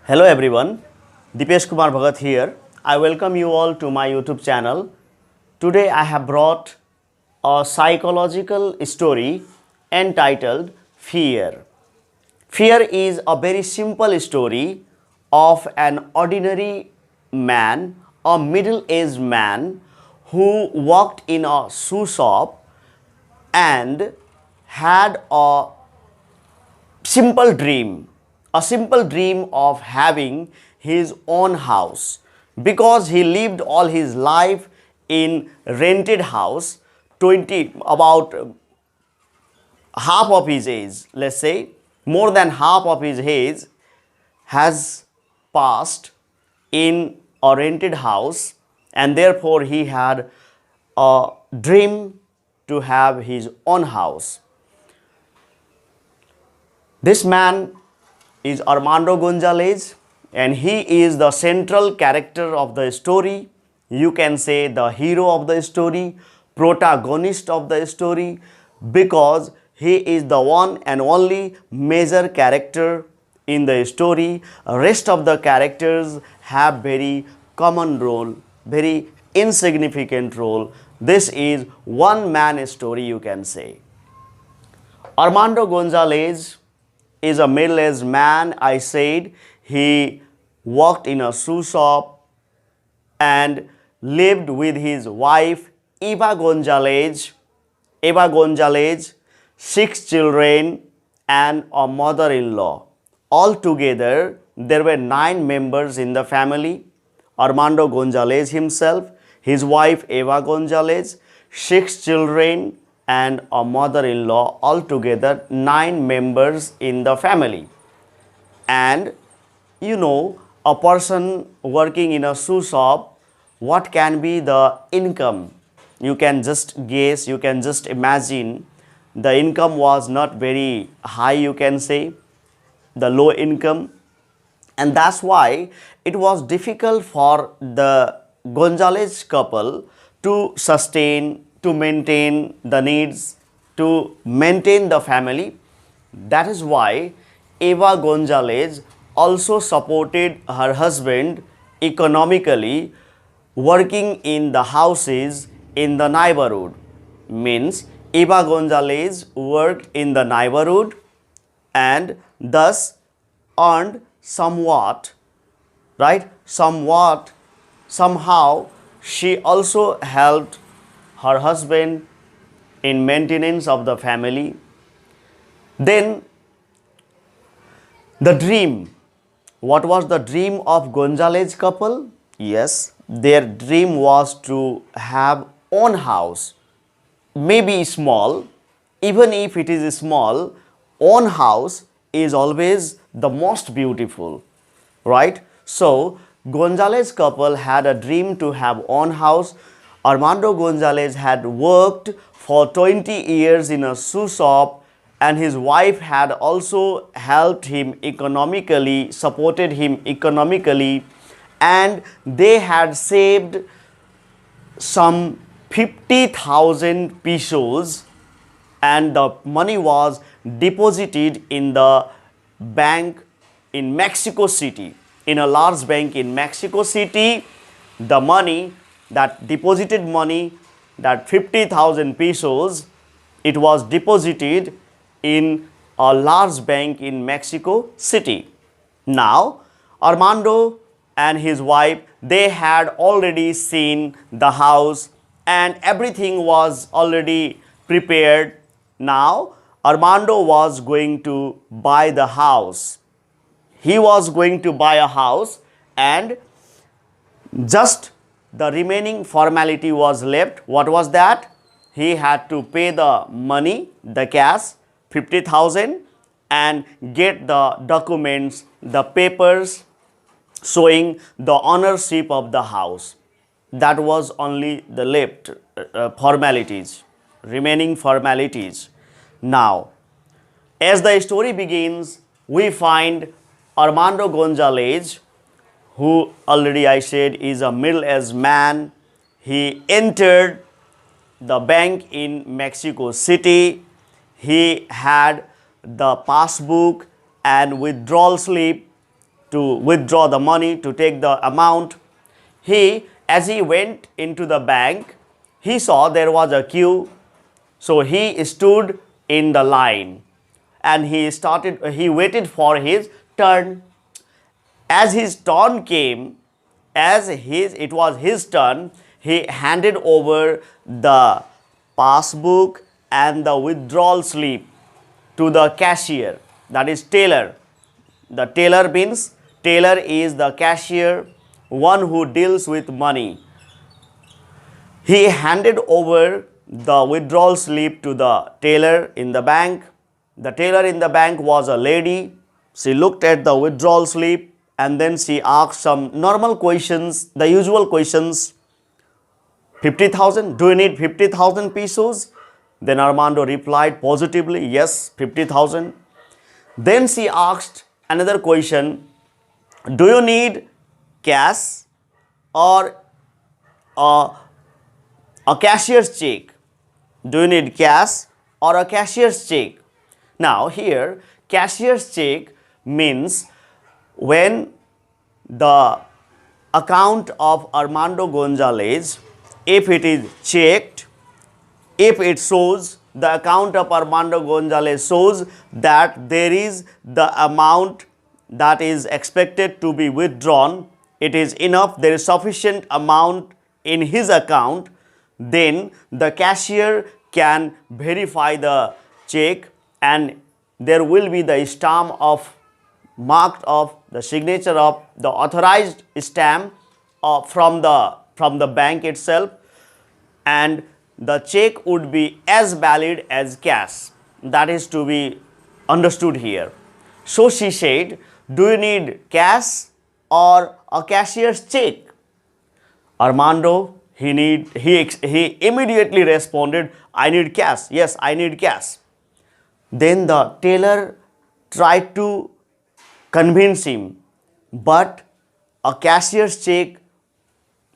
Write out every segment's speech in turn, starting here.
Hello everyone, Dipesh Kumar Bhagat here. I welcome you all to my YouTube channel. Today I have brought a psychological story entitled Fear. Fear is a very simple story of an ordinary man, a middle-aged man who worked in a shoe shop and had a simple dream of having his own house because he lived all his life in rented house 20 about half of his age, let's say more than half of his age has passed in a rented house, and therefore he had a dream to have his own house. This man is Armando Gonzalez, and he is the central character of the story. You can say the hero of the story, protagonist of the story, because he is the one and only major character in the story. Rest of the characters have very common role, very insignificant role. This is one man story, you can say. Armando Gonzalez is a middle-aged man. I said he worked in a shoe shop and lived with his wife Eva Gonzalez. 6 children and a mother-in-law. Altogether, there were 9 members in the family. Armando Gonzalez himself, his wife Eva Gonzalez, 6 children and a mother-in-law, altogether 9 members in the family. And you know, a person working in a shoe shop, what can be the income? You can just guess, you can just imagine. The income was not very high, you can say, the low income, and that's why it was difficult for the Gonzalez couple to sustain, to maintain the needs, to maintain the family. That is why Eva Gonzalez also supported her husband economically, working in the houses in the neighborhood. Means Eva Gonzalez worked in the neighborhood and thus earned somewhat, right? Somehow she also helped her husband in maintenance of the family. Then the dream. What was the dream of Gonzalez couple? Yes, their dream was to have own house. Maybe small, even if it is small, own house is always the most beautiful, right? So Gonzalez couple had a dream to have own house. Armando Gonzalez had worked for 20 years in a shoe shop, and his wife had also helped him economically, supported him economically, and they had saved some 50,000 pesos, and the money was deposited in the bank in Mexico City, in a large bank in Mexico City. The money, that deposited money, that 50,000 pesos, it was deposited in a large bank in Mexico City. Now, Armando and his wife, they had already seen the house and everything was already prepared. Now, Armando was going to buy the house. He was going to buy a house, and just the remaining formality was left. What was that? He had to pay the money, the cash, 50,000, and get the documents, the papers showing the ownership of the house. That was only the left formalities, remaining formalities. Now, as the story begins, we find Armando Gonzalez, who already I said is a middle-aged man. He entered the bank in Mexico City. He had the passbook and withdrawal slip to withdraw the money, to take the amount. As he went into the bank, he saw there was a queue, so he stood in the line and he waited for his turn. As his turn came, it was his turn, he handed over the passbook and the withdrawal slip to the cashier, that is teller. The teller means, teller is the cashier, one who deals with money. He handed over the withdrawal slip to the teller in the bank. The teller in the bank was a lady. She looked at the withdrawal slip and then she asked some normal questions, the usual questions. 50,000? Do you need 50,000 pesos? Then Armando replied positively, yes, 50,000. Then she asked another question, do you need cash or a cashier's check? Do you need cash or a cashier's check? Now here, cashier's check means when the account of Armando Gonzalez, if it is checked, if it shows, the account of Armando Gonzalez shows that there is the amount that is expected to be withdrawn, it is enough, there is sufficient amount in his account, then the cashier can verify the check and there will be the stamp of marked of the signature of the authorized stamp from the bank itself, and the check would be as valid as cash. That is to be understood here. So she said, do you need cash or a cashier's check? Armando, he immediately responded, I need cash. Yes, I need cash. Then the teller tried to convince him, but a cashier's check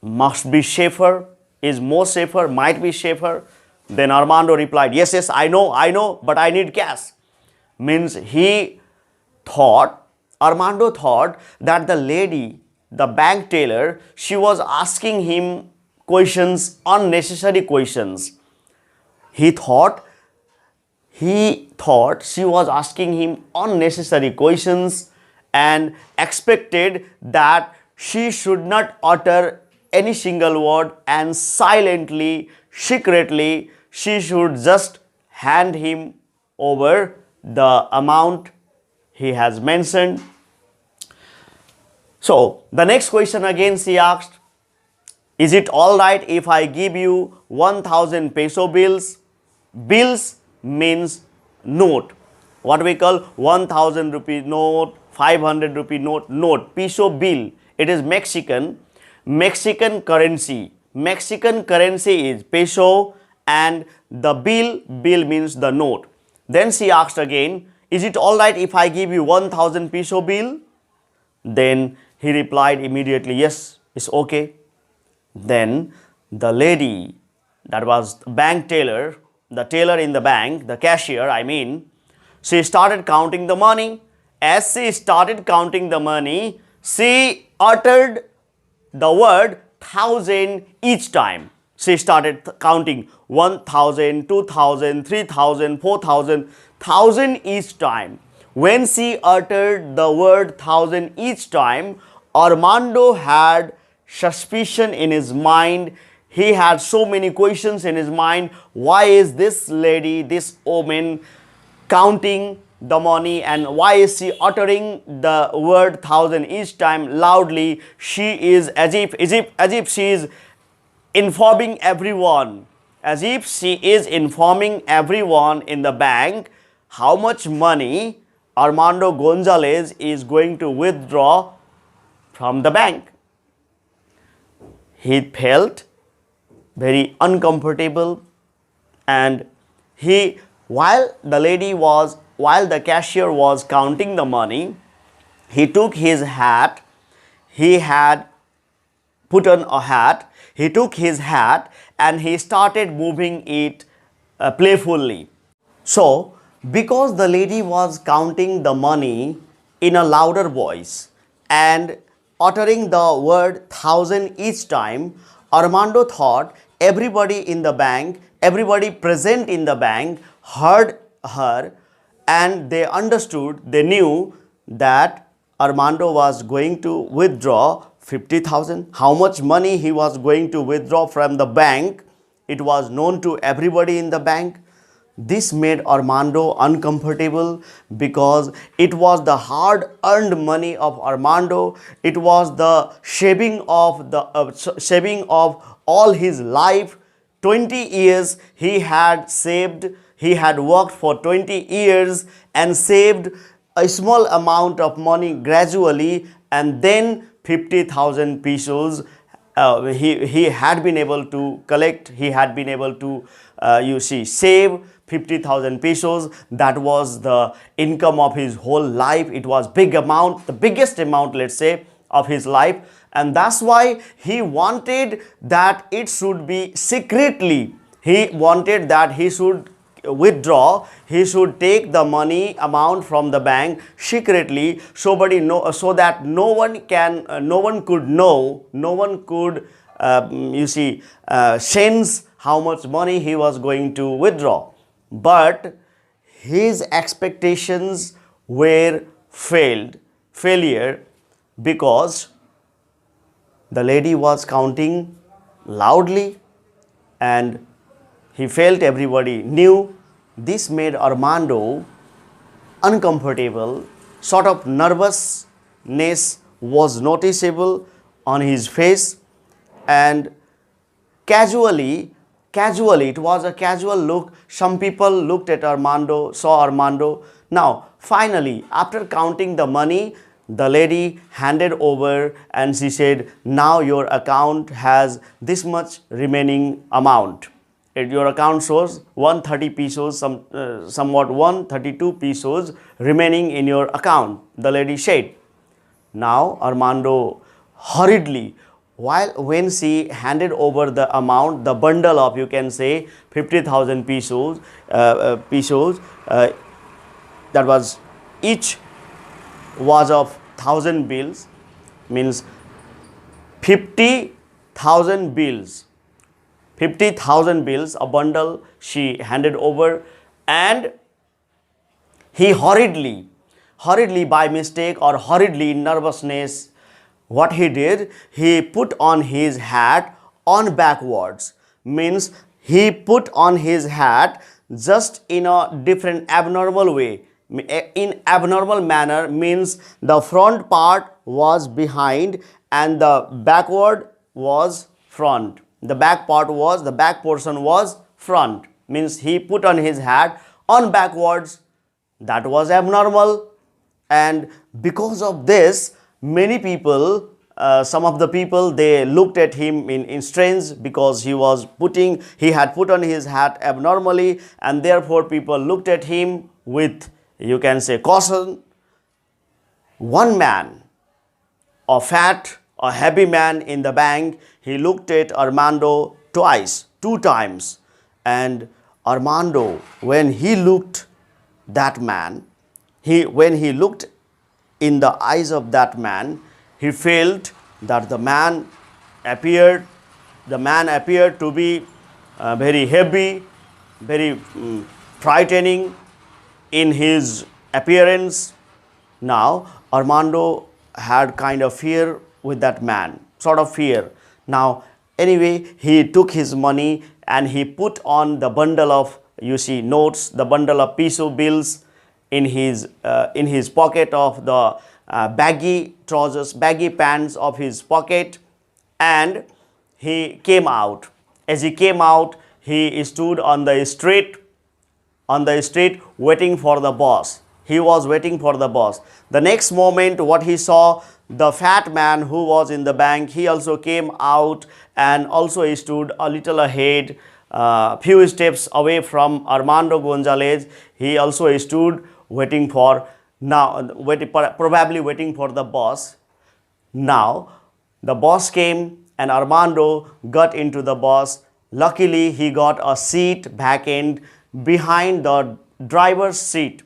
must be safer, is more safer, might be safer. Then Armando replied, yes, I know, but I need cash. Means Armando thought that the lady, the bank teller, she was asking him questions, unnecessary questions. He thought she was asking him unnecessary questions and expected that she should not utter any single word and silently, secretly, she should just hand him over the amount he has mentioned. So, the next question again she asked, is it alright if I give you 1000 peso bills? Bills means note. What we call 1000 rupee note, 500 rupee note, peso bill. It is Mexican currency. Mexican currency is peso and the bill means the note. Then she asked again, is it alright if I give you 1000 peso bill? Then he replied immediately, yes, it's okay. Then the lady, that was bank teller, the teller in the bank, the cashier, she started counting the money. As she started counting the money, she uttered the word 1000 each time. She started counting 1000, 2000, 3000, 4000, 1000 each time. When she uttered the word 1000 each time, Armando had suspicion in his mind. He had so many questions in his mind. Why is this lady, this woman, counting the money, and why is she uttering the word 1000 each time loudly? She is as if she is informing everyone, in the bank how much money Armando Gonzalez is going to withdraw from the bank. He felt very uncomfortable, and while the cashier was counting the money, he took his hat. He had put on a hat. He took his hat and he started moving it playfully. So, because the lady was counting the money in a louder voice and uttering the word thousand each time, Armando thought everybody in the bank, everybody present in the bank heard her, and they understood, they knew that Armando was going to withdraw 50,000. How much money he was going to withdraw from the bank, it was known to everybody in the bank. This made Armando uncomfortable because it was the hard earned money of Armando. It was the saving of all his life. 20 years he had saved. He had worked for 20 years and saved a small amount of money gradually, and then 50,000 pesos he had been able to collect. He had been able to save 50,000 pesos. That was the income of his whole life. It was big amount, the biggest amount, let's say, of his life. And that's why he wanted that it should be secretly. He wanted that he should withdraw, he should take the money amount from the bank secretly, so that no one could know, no one could sense how much money he was going to withdraw. But his expectations were failure, because the lady was counting loudly and he felt everybody knew. This made Armando uncomfortable. Sort of nervousness was noticeable on his face, and casually, it was a casual look. Some people looked at Armando, saw Armando. Now, finally, after counting the money, the lady handed over and she said, now your account has this much remaining amount. Your account shows 130 pesos, somewhat 132 pesos remaining in your account, the lady said. Now, Armando hurriedly, when she handed over the amount, the bundle of, you can say, 50,000 pesos, that was, each was of 1,000 bills, means 50,000 bills. 50,000 bills, a bundle she handed over, and he hurriedly by mistake or hurriedly in nervousness, what he did, he put on his hat on backwards. Means he put on his hat just in a different abnormal way. In abnormal manner means the front part was behind and the backward was front. The back portion was front. Means he put on his hat on backwards. That was abnormal, and because of this, many people, some of the people, they looked at him in strange, because he had put on his hat abnormally, and therefore people looked at him with, you can say, caution. One man, a fat, a heavy man in the bank, he looked at Armando two times, and Armando, when he looked that man, when he looked in the eyes of that man, he felt that the man appeared to be very heavy, very frightening in his appearance. Now, Armando had kind of fear with that man, sort of fear. Now, anyway, he took his money and he put on the bundle of, notes, the bundle of peso bills in his pocket of the baggy trousers, baggy pants of his pocket, and he came out. As he came out, he stood on the street waiting for the boss. He was waiting for the boss. The next moment, what he saw, the fat man who was in the bank, he also came out and also he stood a little ahead, few steps away from Armando Gonzalez. He also stood probably waiting for the boss. Now, the boss came and Armando got into the bus. Luckily, he got a seat back end behind the driver's seat.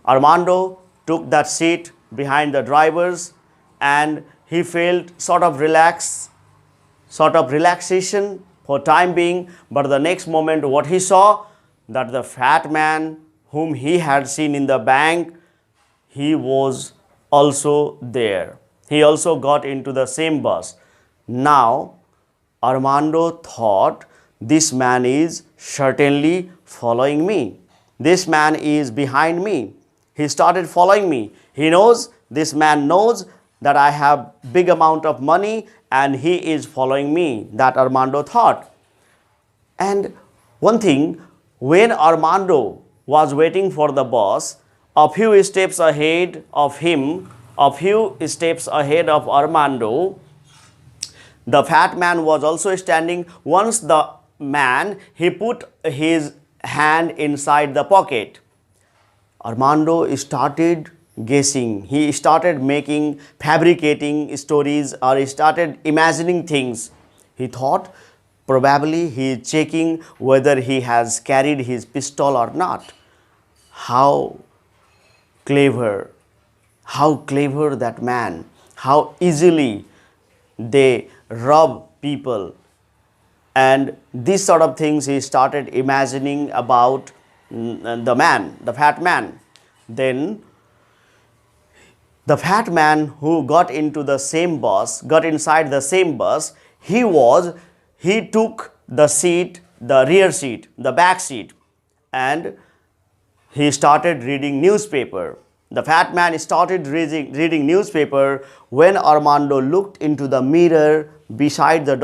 Armando took that seat behind the driver's and he felt sort of relaxation for time being. But the next moment what he saw, that the fat man whom he had seen in the bank, he was also there. He also got into the same bus. Now Armando thought, this man is certainly following me. This man is behind me. He started following me. He knows, this man knows that I have big amount of money and he is following me. That Armando thought. And one thing, when Armando was waiting for the bus, a few steps ahead of him, a few steps ahead of Armando, the fat man was also standing. Once the man, he put his hand inside the pocket. Armando started guessing. He started fabricating stories, or he started imagining things. He thought probably he is checking whether he has carried his pistol or not. How clever that man, how easily they rob people. And these sort of things he started imagining about the fat man. Then the fat man who got inside the same bus, he took the seat, the rear seat, the back seat, and he started reading newspaper. The fat man started reading newspaper. When Armando looked into the mirror beside the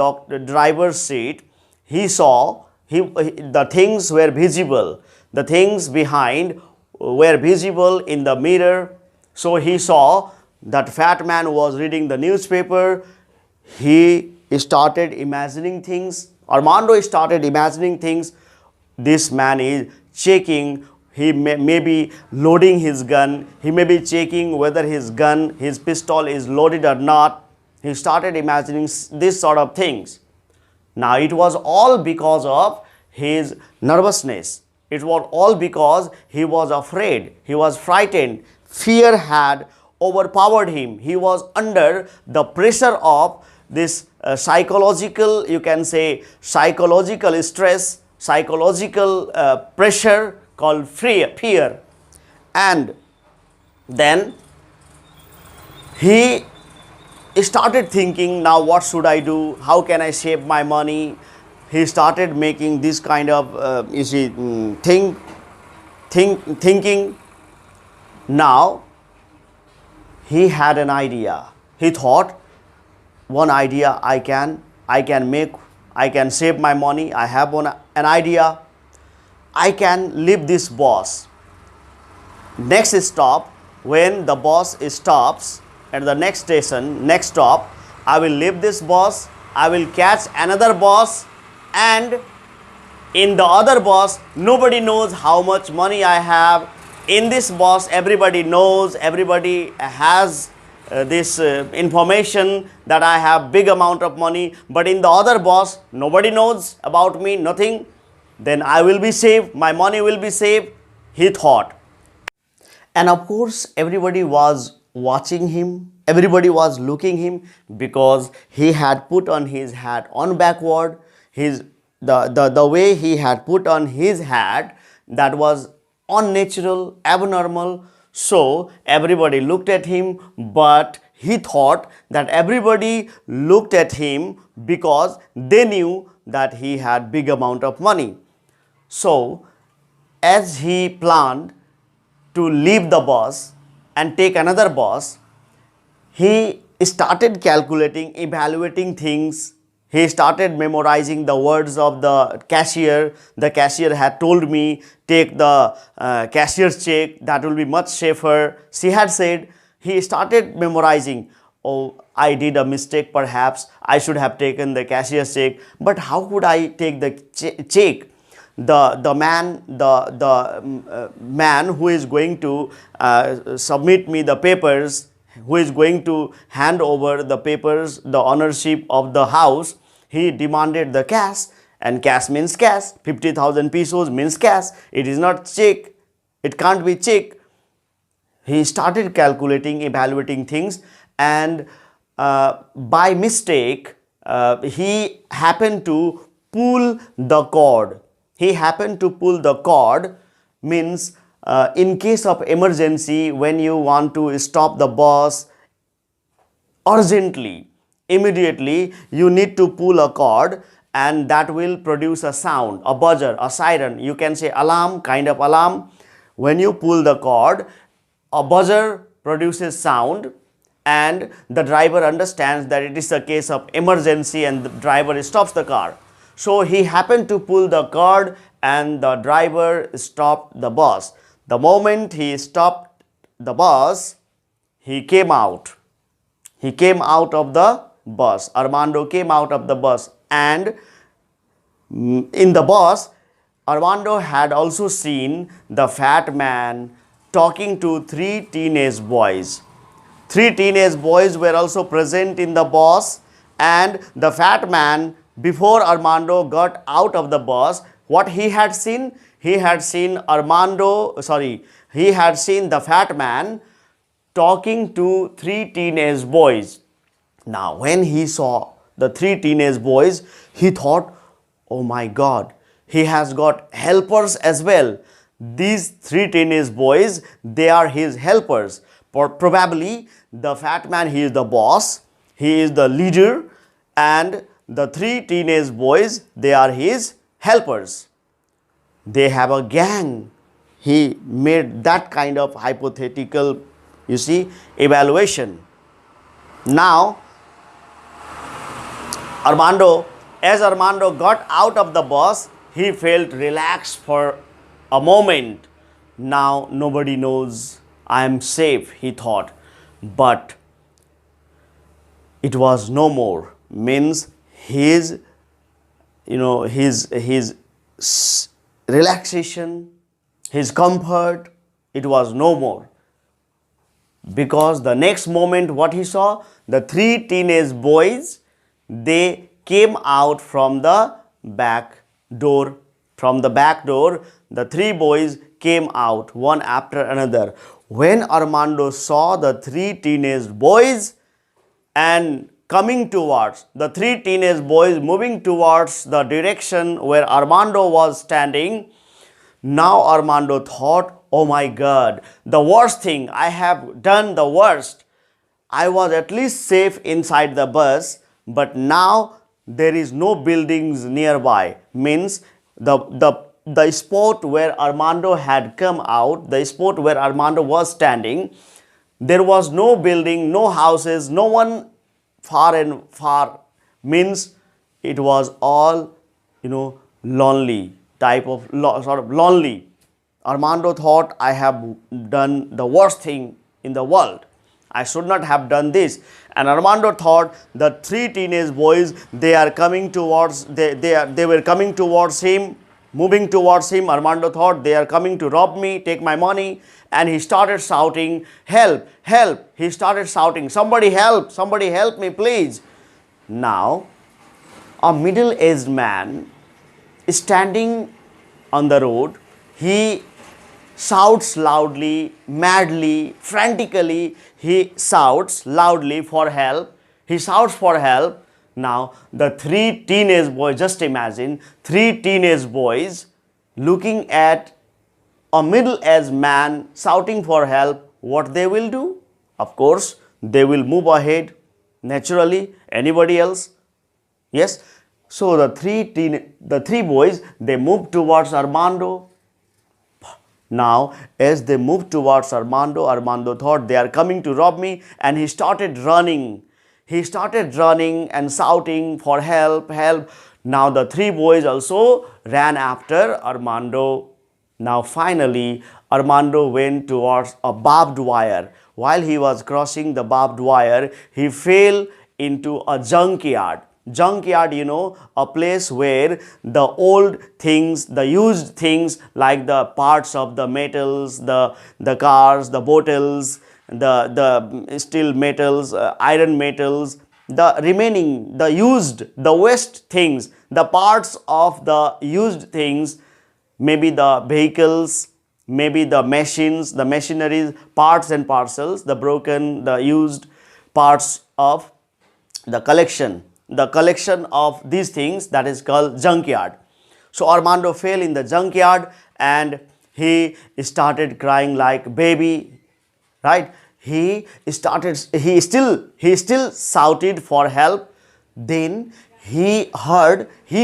driver's seat, he saw the things were visible. The things behind were visible in the mirror. So he saw that fat man was reading the newspaper. He started imagining things. Armando started imagining things. This man is checking. He may be loading his gun. He may be checking whether his pistol is loaded or not. He started imagining this sort of things. Now it was all because of his nervousness. It was all because he was afraid. He was frightened. Fear had overpowered him. He was under the pressure of this psychological, you can say psychological stress, psychological pressure called fear. And then he started thinking, now what should I do? How can I save my money? He started making this kind of thinking. Now he had an idea. He thought, one idea I can save my money. I have an idea. I can leave this bus. Next stop, when the bus stops at the next station, next stop, I will leave this bus. I will catch another bus, and in the other bus, nobody knows how much money I have. In this bus, everybody knows, everybody has this information that I have big amount of money. But in the other bus, nobody knows about me, nothing. Then I will be safe, my money will be safe, he thought. And of course, everybody was watching him, everybody was looking him, because he had put on his hat on backward. The way he had put on his hat, that was unnatural, abnormal. So everybody looked at him, but he thought that everybody looked at him because they knew that he had big amount of money. So as he planned to leave the bus and take another bus, he started calculating, evaluating things. He started memorizing the words of the cashier. The cashier had told me, take the cashier's check, that will be much safer. She had said. He started memorizing, oh, I did a mistake, perhaps I should have taken the cashier's check, but how could I take the check? The man who is going to submit me the papers, who is going to hand over the papers, the ownership of the house, he demanded the cash, and cash means cash. 50,000 pesos means cash. It is not check. It can't be check. He started calculating, evaluating things, and by mistake he happened to pull the cord. He happened to pull the cord means in case of emergency, when you want to stop the bus urgently, immediately you need to pull a cord, and that will produce a sound, a buzzer, a siren, you can say alarm, kind of alarm. When you pull the cord, a buzzer produces sound, and the driver understands that it is a case of emergency, and the driver stops the car. So he happened to pull the cord, and the driver stopped the bus. The moment he stopped the bus, he came out. He came out of the bus. Armando came out of the bus, and in the bus, Armando had also seen the fat man talking to three teenage boys. Three teenage boys were also present in the bus, and the fat man, before Armando got out of the bus, what he had seen? He had seen he had seen the fat man talking to three teenage boys. Now, when he saw the three teenage boys, he thought, oh my God, he has got helpers as well. These three teenage boys, they are his helpers. Probably the fat man, he is the boss, he is the leader, and the three teenage boys, they are his helpers. They have a gang. He made that kind of hypothetical, you see, evaluation. Now, as Armando got out of the bus, he felt relaxed for a moment. Now nobody knows, I am safe, he thought. But it was no more. Means his relaxation, his comfort, it was no more. Because the next moment what he saw, the three teenage boys, they came out from the back door. From the back door, the three boys came out one after another. When Armando saw the three teenage boys and coming towards, the three teenage boys moving towards the direction where Armando was standing, now Armando thought, oh my God, the worst thing, I have done the worst. I was at least safe inside the bus, but now there is no buildings nearby. Means the spot where Armando had come out, the spot where Armando was standing, there was no building, no houses, no one far and far. Means it was all, lonely, type of sort of lonely. Armando thought, I have done the worst thing in the world. I should not have done this. And Armando thought the three teenage boys, they are coming towards, they were coming towards him, moving towards him. Armando thought they are coming to rob me, take my money. And he started shouting, help, help. He started shouting, somebody help me please. Now, a middle-aged man is standing on the road. He shouts loudly, madly, frantically. He shouts loudly for help. He shouts for help. Now, the three teenage boys, just imagine, three teenage boys looking at a middle-aged man shouting for help. What they will do? Of course, they will move ahead naturally. Anybody else? Yes. So the three boys, they moved towards Armando. Now, as they moved towards Armando, Armando thought they are coming to rob me, and he started running. He started running and shouting for help, help. Now, the three boys also ran after Armando. Now, finally, Armando went towards a barbed wire. While he was crossing the barbed wire, he fell into a junkyard. Junkyard, a place where the old things, the used things like the parts of the metals, the cars, the bottles, the steel metals, iron metals, the remaining, the used, the waste things, the parts of the used things, maybe the vehicles, maybe the machines, the machineries, parts and parcels, the broken, the used parts of the collection of these things, that is called junkyard. So Armando fell in the junkyard and he started crying like baby, right? He still shouted for help. Then he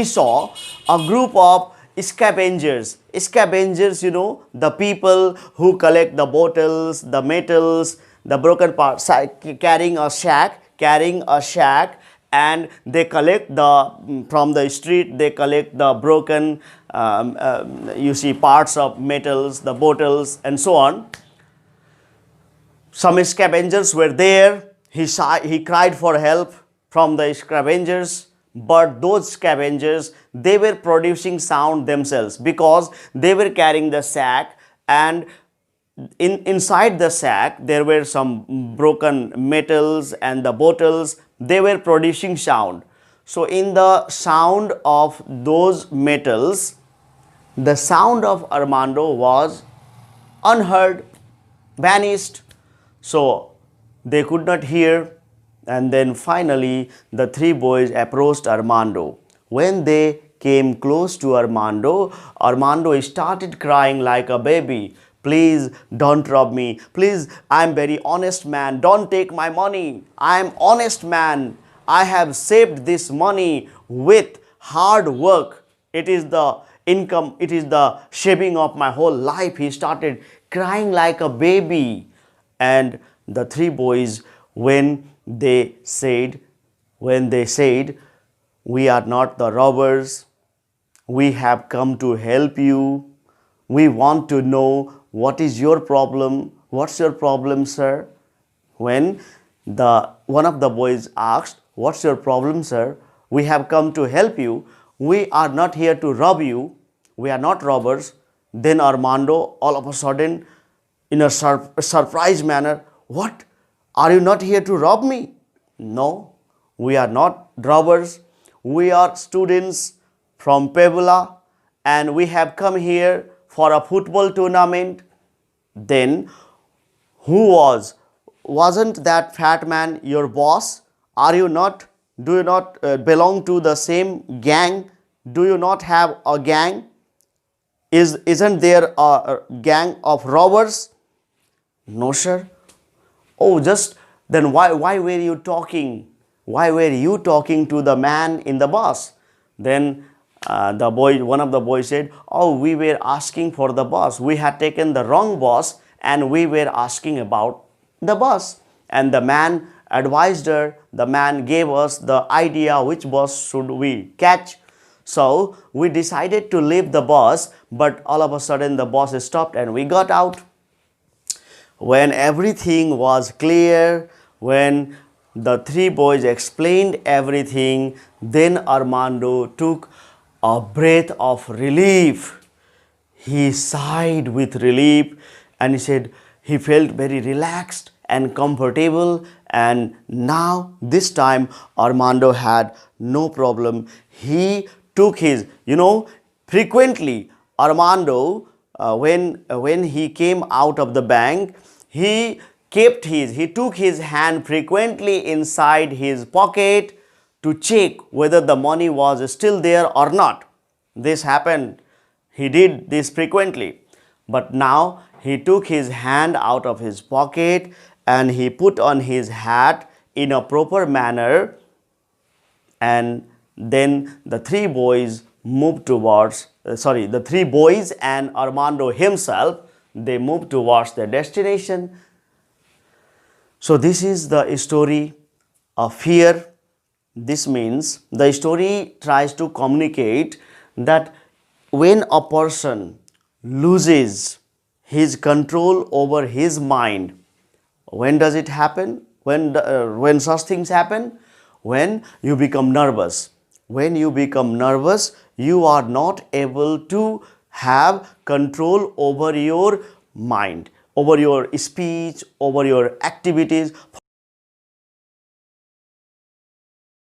saw a group of scavengers, the people who collect the bottles, the metals, the broken parts, carrying a sack, and they collect from the street, they collect the broken parts of metals, the bottles, and so on. Some scavengers were there. He cried for help from the scavengers, but those scavengers, they were producing sound themselves because they were carrying the sack, and inside the sack there were some broken metals and the bottles. They were producing sound. So in the sound of those metals, the sound of Armando was unheard, vanished. So they could not hear. And then finally the three boys approached Armando. When they came close to Armando, Armando started crying like a baby. Please don't rob me. Please, I'm very honest man. Don't take my money. I'm honest man. I have saved this money with hard work. It is the income, it is the saving of my whole life. He started crying like a baby. And the three boys, when they said, we are not the robbers, we have come to help you. We want to know what is your problem. What's your problem, sir? When one of the boys asked, what's your problem, sir? We have come to help you. We are not here to rob you. We are not robbers. Then Armando, all of a sudden, in a surprised manner, what? Are you not here to rob me? No, we are not robbers. We are students from Puebla and we have come here for a football tournament. Then wasn't that fat man your boss? Do you not belong to the same gang? Do you not have a gang? Isn't there a gang of robbers? No, sir. Oh, just then why were you talking? Why were you talking to the man in the bus? Then one of the boys said, oh, we were asking for the bus. We had taken the wrong bus and we were asking about the bus. And the man advised her, the man gave us the idea which bus should we catch. So we decided to leave the bus, but all of a sudden the bus stopped and we got out. When everything was clear, when the three boys explained everything, then Armando took a breath of relief. He sighed with relief and he said he felt very relaxed and comfortable, and now this time Armando had no problem. He took his, frequently Armando, when he came out of the bank, he took his hand frequently inside his pocket to check whether the money was still there or not. This happened. He did this frequently. But now he took his hand out of his pocket and he put on his hat in a proper manner, and then the three boys and Armando himself, they moved towards their destination. So this is the story of fear. This means the story tries to communicate that when a person loses his control over his mind, when does it happen? When such things happen? When you become nervous. When you become nervous, you are not able to have control over your mind, over your speech, over your activities.